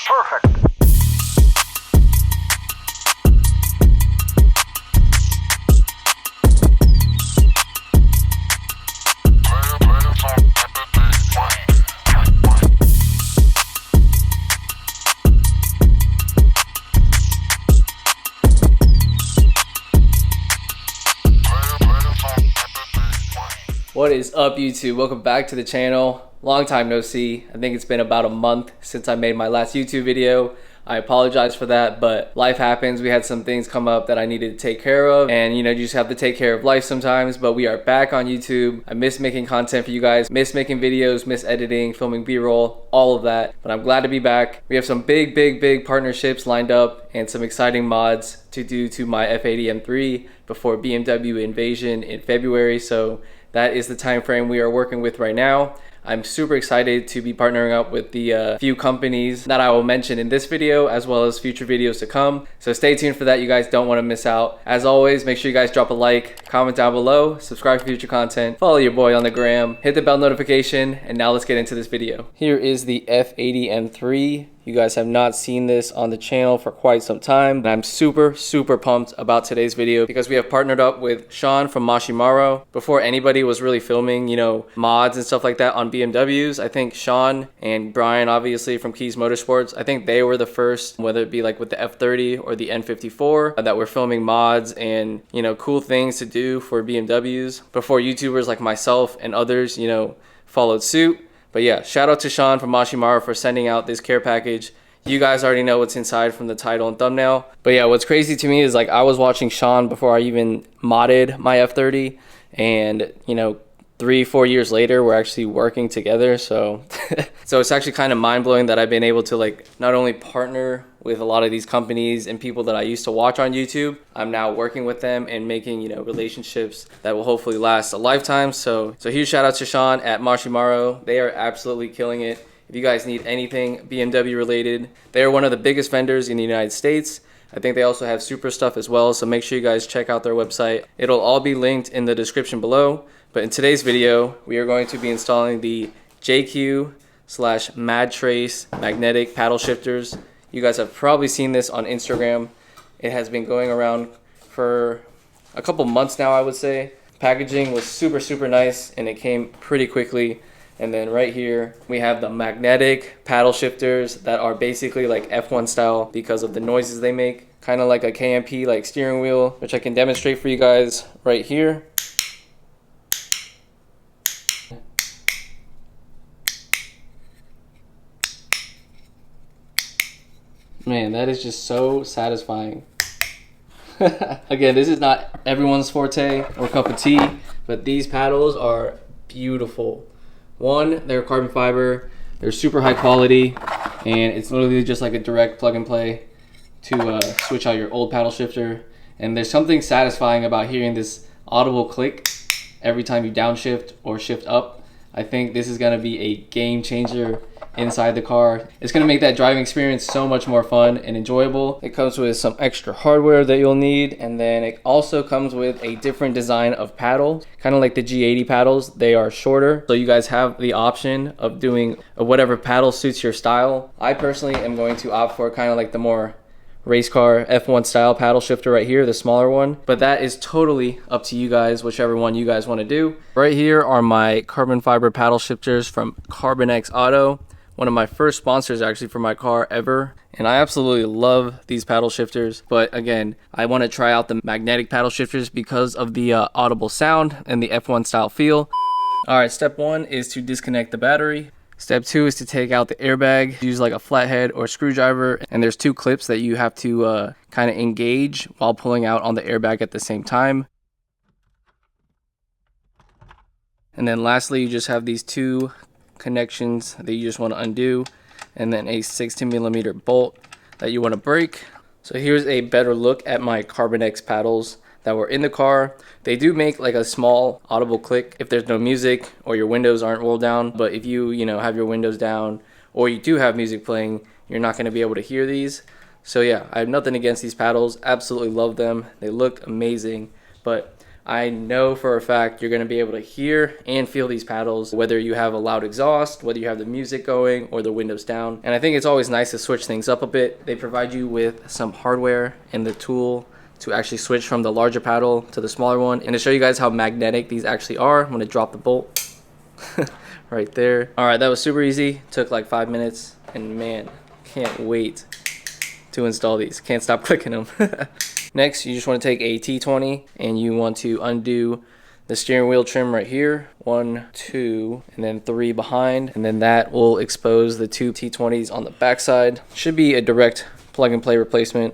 Perfect. What is up, YouTube? Welcome back to the channel. Long time no see. I think it's been about a month since I made my last YouTube video. I apologize for that, but life happens. We had some things come up that I needed to take care of, and you just have to take care of life sometimes. But we are back on YouTube. I miss making content for you guys, miss making videos, miss editing, filming B-roll, all of that. But I'm glad to be back. We have some big partnerships lined up and some exciting mods to do to my F80 M3 before BMW invasion in February. So that is the time frame we are working with right now. I'm super excited to be partnering up with the few companies that I will mention in this video, as well as future videos to come. So stay tuned for that. You guys don't want to miss out. As always, make sure you guys drop a like, comment down below, subscribe for future content, follow your boy on the gram, hit the bell notification, and now let's get into this video. Here is the F80 M3. You guys have not seen this on the channel for quite some time, and I'm super pumped about today's video because we have partnered up with Sean from Mashimaro. Before anybody was really filming, mods and stuff like that on BMWs, I think Sean and Brian, obviously from Keys Motorsports, I think they were the first, whether it be like with the F30 or the N54, that were filming mods and, cool things to do for BMWs before YouTubers like myself and others, followed suit. But yeah, shout out to Sean from Mashimaro for sending out this care package. You guys already know what's inside from the title and thumbnail. But yeah, what's crazy to me is like I was watching Sean before I even modded my F30, and 3-4 years later we're actually working together. So so it's actually kind of mind-blowing that I've been able to like not only partner with a lot of these companies and people that I used to watch on YouTube. I'm now working with them and making relationships that will hopefully last a lifetime. So huge shout out to Sean at Mashimaro. They are absolutely killing it. If you guys need anything BMW related, they are one of the biggest vendors in the United States. I think they also have super stuff as well, so make sure you guys check out their website. It'll all be linked in the description below. But in today's video, we are going to be installing the JQ/Mad Trace magnetic paddle shifters. You guys have probably seen this on Instagram. It has been going around for a couple months now, I would say. Packaging was super nice, and it came pretty quickly. And then right here, we have the magnetic paddle shifters that are basically like F1 style because of the noises they make. Kind of like a KMP like steering wheel, which I can demonstrate for you guys right here. Man, that is just so satisfying. Again, this is not everyone's forte or cup of tea, but these paddles are beautiful. One, they're carbon fiber, they're super high quality, and it's literally just like a direct plug and play to switch out your old paddle shifter. And there's something satisfying about hearing this audible click every time you downshift or shift up. I think this is going to be a game changer inside the car. It's going to make that driving experience so much more fun and enjoyable. It comes with some extra hardware that you'll need, and then it also comes with a different design of paddle, kind of like the G80 paddles. They are shorter, so you guys have the option of doing whatever paddle suits your style. I personally am going to opt for kind of like the more race car F1 style paddle shifter right here, the smaller one, but that is totally up to you guys, whichever one you guys want to do. Right here are my carbon fiber paddle shifters from CarbonX Auto, one of my first sponsors actually for my car ever, and I absolutely love these paddle shifters. But again, I want to try out the magnetic paddle shifters because of the audible sound and the F1 style feel. All right, step one is to disconnect the battery. Step two is to take out the airbag. Use like a flathead or screwdriver, and there's two clips that you have to kind of engage while pulling out on the airbag at the same time. And then lastly, you just have these two connections that you just want to undo, and then a 16mm bolt that you want to break. So here's a better look at my CarbonX paddles that were in the car. They do make like a small audible click if there's no music or your windows aren't rolled down, but if you have your windows down or you do have music playing, you're not going to be able to hear these. So yeah, I have nothing against these paddles, absolutely love them, they look amazing. But I know for a fact you're going to be able to hear and feel these paddles, whether you have a loud exhaust, whether you have the music going or the windows down. And I think it's always nice to switch things up a bit. They provide you with some hardware and the tool to actually switch from the larger paddle to the smaller one. And to show you guys how magnetic these actually are, I'm going to drop the bolt right there. All right, that was super easy. Took like 5 minutes, and man, can't wait to install these. Can't stop clicking them. Next, you just want to take a T20 and you want to undo the steering wheel trim right here. 1, 2, and then 3 behind. And then that will expose the 2 T20s on the backside. Should be a direct plug and play replacement.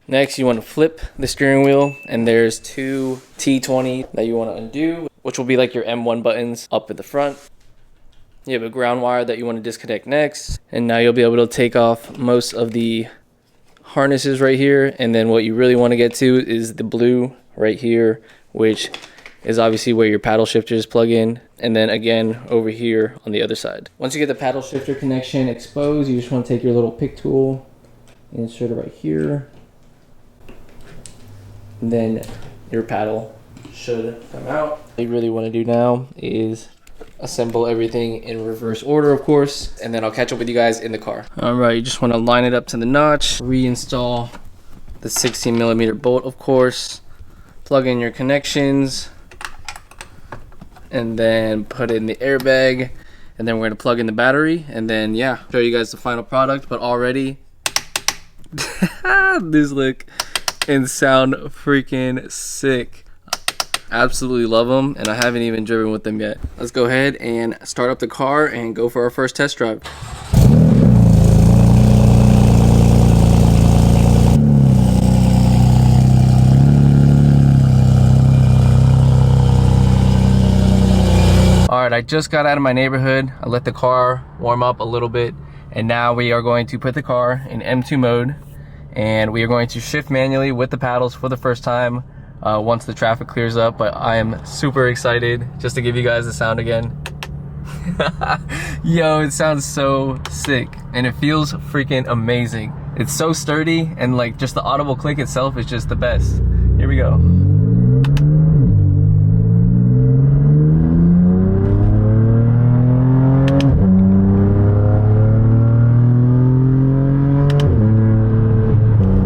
Next, you want to flip the steering wheel, and there's 2 T20 that you want to undo, which will be like your M1 buttons up at the front. You have a ground wire that you want to disconnect next, and now you'll be able to take off most of the harnesses right here. And then what you really want to get to is the blue right here, which is obviously where your paddle shifters plug in, and then again over here on the other side. Once you get the paddle shifter connection exposed, you just want to take your little pick tool and insert it right here. And then your paddle should come out. What you really want to do now is assemble everything in reverse order, of course, and then I'll catch up with you guys in the car. All right, you just want to line it up to the notch, reinstall the 16mm bolt, of course, plug in your connections, and then put in the airbag, and then we're going to plug in the battery, and then yeah, show you guys the final product. But already this look and sound freaking sick. Absolutely love them, and I haven't even driven with them yet. Let's go ahead and start up the car and go for our first test drive. All right, I just got out of my neighborhood. I let the car warm up a little bit, and now we are going to put the car in M2 mode, and we are going to shift manually with the paddles for the first time once the traffic clears up. But I am super excited just to give you guys the sound again. Yo, it sounds so sick, and it feels freaking amazing. It's so sturdy, and like just the audible click itself is just the best. Here we go.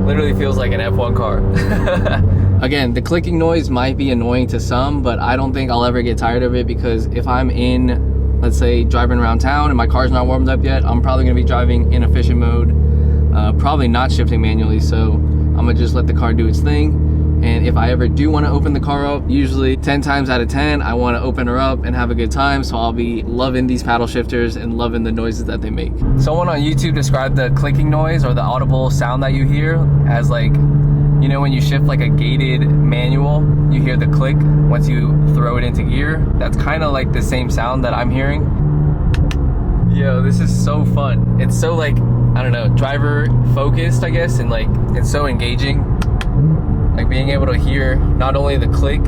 Literally feels like an F1 car. Again, the clicking noise might be annoying to some, but I don't think I'll ever get tired of it, because if I'm in, let's say, driving around town and my car's not warmed up yet, I'm probably gonna be driving in efficient mode, probably not shifting manually, so I'm gonna just let the car do its thing. And if I ever do want to open the car up, usually 10 times out of 10, I want to open her up and have a good time. So I'll be loving these paddle shifters and loving the noises that they make. Someone on YouTube described the clicking noise, or the audible sound that you hear, as like, you know, when you shift like a gated manual, you hear the click once you throw it into gear. That's kind of like the same sound that I'm hearing. Yo, this is so fun. It's so like, I don't know, driver focused, I guess, and like it's so engaging. Like being able to hear not only the click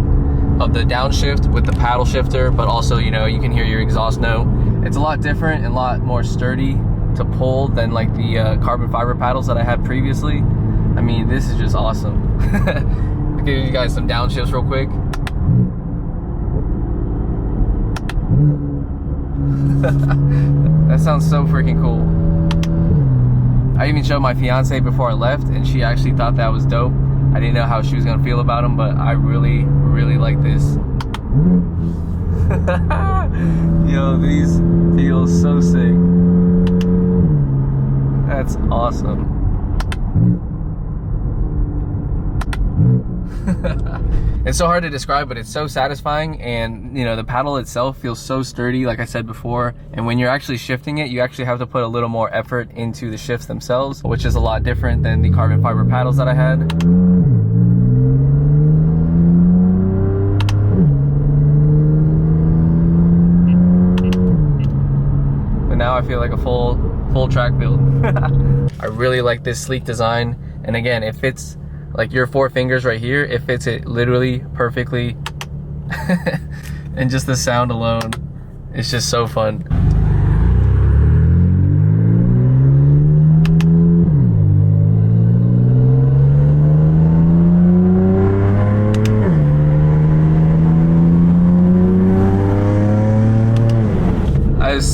of the downshift with the paddle shifter, but also, you know, you can hear your exhaust note. It's a lot different and a lot more sturdy to pull than like the carbon fiber paddles that I had previously. I mean, this is just awesome. I'll give you guys some downshifts real quick. That sounds so freaking cool. I even showed my fiance before I left, and she actually thought that was dope. I didn't know how she was gonna feel about them, but I really, really like this. Yo, these feel so sick. That's awesome. It's so hard to describe, but it's so satisfying, and you know, the paddle itself feels so sturdy, like I said before. And when you're actually shifting it, you actually have to put a little more effort into the shifts themselves, which is a lot different than the carbon fiber paddles that I had. But now I feel like a full track build. I really like this sleek design, and again, it fits like your 4 fingers right here. It fits it literally perfectly. And just the sound alone, it's just so fun.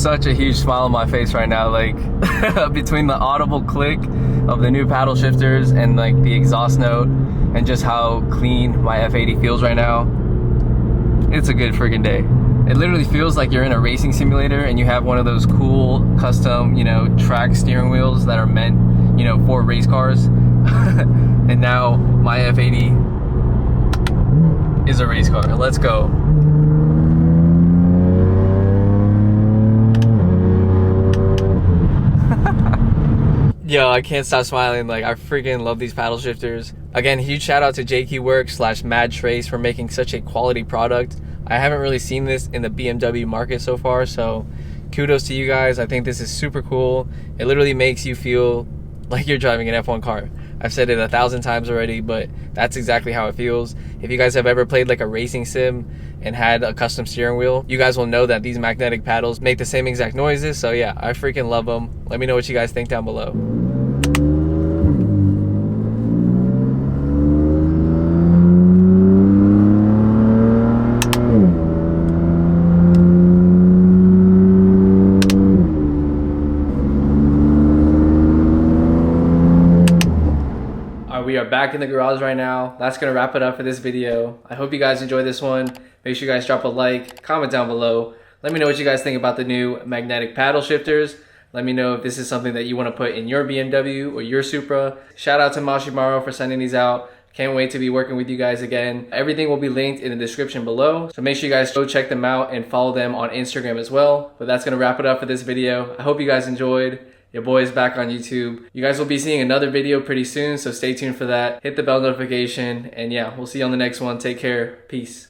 such a huge smile on my face right now, like between the audible click of the new paddle shifters and like the exhaust note and just how clean my F80 feels right now. It's a good freaking day. It literally feels like you're in a racing simulator and you have one of those cool custom, you know, track steering wheels that are meant, you know, for race cars. And now my F80 is a race car. Let's go. Yo, I can't stop smiling. Like, I freaking love these paddle shifters. Again, huge shout out to JQWorks / Trace for making such a quality product. I haven't really seen this in the BMW market so far, so kudos to you guys. I think this is super cool. It literally makes you feel like you're driving an F1 car. I've said it 1,000 times already, but that's exactly how it feels. If you guys have ever played like a racing sim and had a custom steering wheel, you guys will know that these magnetic paddles make the same exact noises. So yeah, I freaking love them. Let me know what you guys think down below. We are back in the garage right now. That's gonna wrap it up for this video. I hope you guys enjoyed this one. Make sure you guys drop a like, comment down below. Let me know what you guys think about the new magnetic paddle shifters. Let me know if this is something that you want to put in your BMW or your Supra. Shout out to Mashimaro for sending these out. Can't wait to be working with you guys again. Everything will be linked in the description below. So make sure you guys go check them out and follow them on Instagram as well. But that's gonna wrap it up for this video. I hope you guys enjoyed. Your boy is back on YouTube. You guys will be seeing another video pretty soon, so stay tuned for that. Hit the bell notification, and yeah, we'll see you on the next one. Take care. Peace.